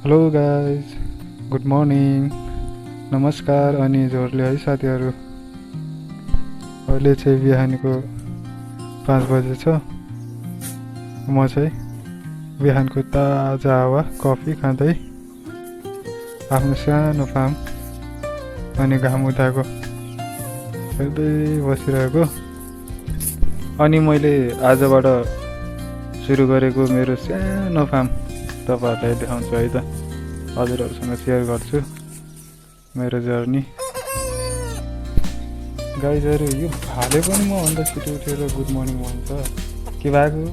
Hello guys, good morning, नमस्कार अनि जोरले है साथीहरू। अहिले चाहिँ बिहानको 5 बजे छ। म चाहिँ बिहानको ताजा हावा कफी खाँदै आफ्नो सानो फार्म अनि घाम उदाएको हेर्दै बसिरहेको। अनि मैले आजबाट सुरु गरेको मेरो सानो फार्म तपाईँहरूलाई देखाउँछु है त, हजुरहरूसँग सेयर गर्छु मेरो जर्नी। गाइजहरू, यो भाले पनि मभन्दा छिटो उठेर गुड मर्निङ भन्छ, के भएको?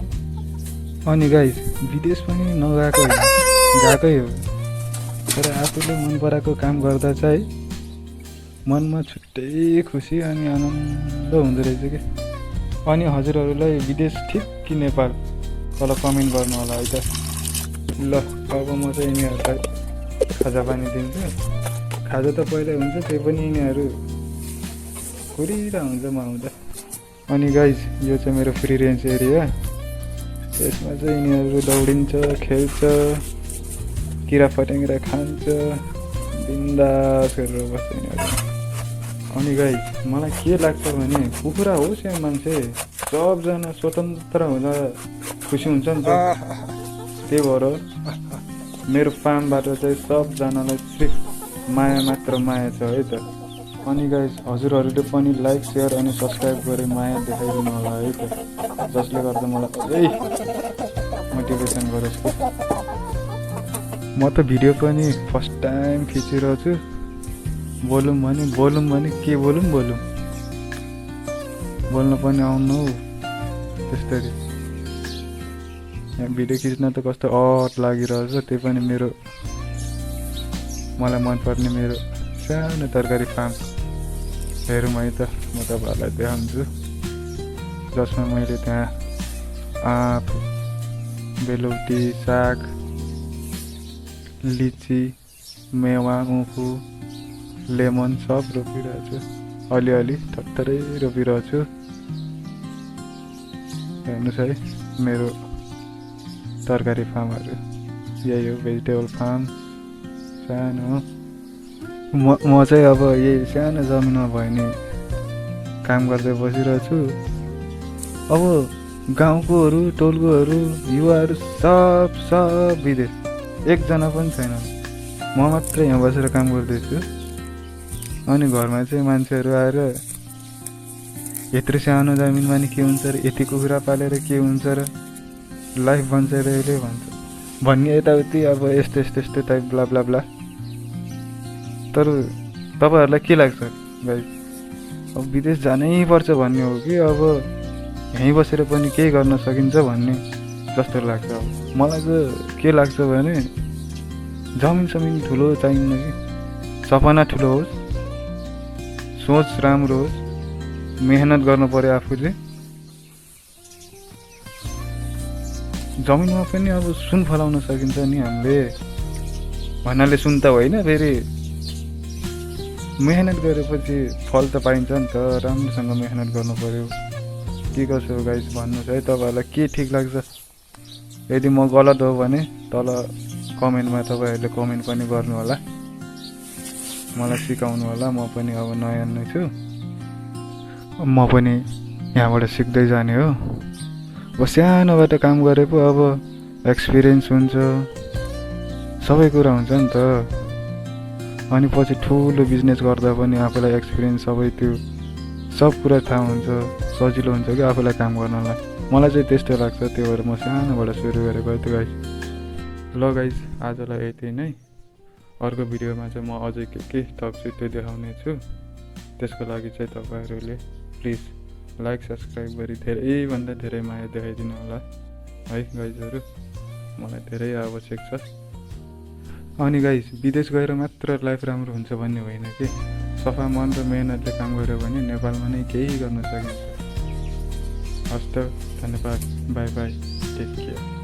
अनि गाइज, विदेश पनि नगएको होइन, गएकै हो, तर आफूले मन पराएको काम गर्दा चाहिँ मनमा छुट्टै खुसी अनि आनन्द हुँदो रहेछ कि। अनि हजुरहरूलाई विदेश ठिक कि नेपाल, तल कमेन्ट गर्नु होला है त। ल, अब म चाहिँ यिनीहरूलाई खाजा पानी दिन्छु। खाजा त पहिल्यै हुन्छ, त्यही पनि यिनीहरू कुरिरहेको हुन्छ म आउँदा। अनि गाइज, यो चाहिँ मेरो फ्री रेन्ज एरिया। यसमा चाहिँ यिनीहरू दौडिन्छ, खेल्छ, किरा फट्याङ्ग्रा खान्छ, बिन्दास गरेर बस्छ यिनीहरू। अनि गाइज, मलाई के लाग्छ भने कुखुरा होस् या मान्छे, सबजना स्वतन्त्र हुँदा खुसी हुन्छ नि त। त्यही भएर मेरो फार्मबाट चाहिँ सबजनालाई सिर्फ माया मात्र माया छ है त। अनि गाइज, हजुरहरूले पनि लाइक, सेयर अनि सब्सक्राइब गरे माया देखाइदिनु होला है त, जसले गर्दा मलाई अझै मोटिभेसन गरोस् कि। म त भिडियो पनि फर्स्ट टाइम खिचिरहेको छु। बोलौँ भने के बोलौँ बोल्न पनि आउनु हौ त्यस्तरी। यहाँ भिडियो खिच्न त कस्तो अट लागिरहेछ, त्यही पनि मलाई मनपर्ने मेरो सानो तरकारी फार्म हेरौँ है त। म तपाईँहरूलाई देखाउँछु, जसमा मैले त्यहाँ आँप, बेलौटी, साग, लिची, मेवा, उखु, लेमन सब रोपिरहेको छु। अलिअलि थरथरै रोपिरहेको छु। हेर्नुहोस् है मेरो तरकारी फार्महरू, यही हो भेजिटेबल फार्म सानो हो। म चाहिँ अब यही सानो जमिनमा भयो नि काम गर्दै बसिरहेको छु। अब गाउँकोहरू, टोलकोहरू, युवाहरू सब विदेश, एकजना पनि छैन, म मात्रै यहाँ बसेर काम गर्दैछु। अनि घरमा चाहिँ मान्छेहरू आएर यत्रो सानो जमिनमा नि के हुन्छ र, यति कुखुरा पालेर के हुन्छ र, लाइफ बन्चाइरहेले भन्छ भन्ने यताउति, अब यस्तो टाइप ब्ला ब्ला ब्ला। तर तपाईँहरूलाई के लाग्छ भाइ, अब विदेश जानै पर्छ भन्ने हो कि अब यहीँ बसेर पनि केही गर्न सकिन्छ भन्ने जस्तो लाग्छ? अब मलाई त के लाग्छ भने जमिन ठुलो चाहिन्न कि, सपना ठुलो होस्, सोच राम्रो होस्, मेहनत गर्नु पर्यो आफूले। जमिनमा पनि अब सुन फलाउन सकिन्छ नि हामीले, भन्नाले सुन त होइन, फेरि मेहनत गरेपछि फल त पाइन्छ नि त। राम्रोसँग मेहनत गर्नु पर्यो। के कसो हो गाइस, भन्नुहोस् है तपाईँहरूलाई के ठिक लाग्छ। यदि म गलत हो भने तल कमेन्टमा तपाईँहरूले कमेन्ट पनि गर्नु होला, मलाई सिकाउनु होला। म पनि अब नयाँ नै छु, म पनि यहाँबाट सिक्दै जाने हो। अब सानोबाट काम गरे पो अब एक्सपिरियन्स हुन्छ, सबै कुरा हुन्छ नि त। अनि पछि ठुलो बिजनेस गर्दा पनि आफूलाई एक्सपिरियन्स सबै त्यो सब कुरा थाहा हुन्छ, सजिलो हुन्छ कि आफूलाई काम गर्नलाई। मलाई चाहिँ त्यस्तो लाग्छ, त्यही भएर म सानोबाट सुरु गरेको त्यो गाइस। ल गाइस, आजलाई यति नै। अर्को भिडियोमा चाहिँ म अझै के थप्छु त्यो देखाउने छु। त्यसको लागि चाहिँ तपाईँहरूले प्लिज लाइक, सब्सक्राइब गरी धेरैभन्दा धेरै माया देखाइदिनु होला है गाइजहरू, मलाई धेरै आवश्यक छ। अनि गाइज, विदेश गएर मात्र लाइफ राम्रो हुन्छ भन्ने होइन कि, सफा मन र मेहनतले काम गऱ्यो भने नेपालमा नै केही गर्न सकिन्छ। हस्त, धन्यवाद, बाई बाई, टेक केयर।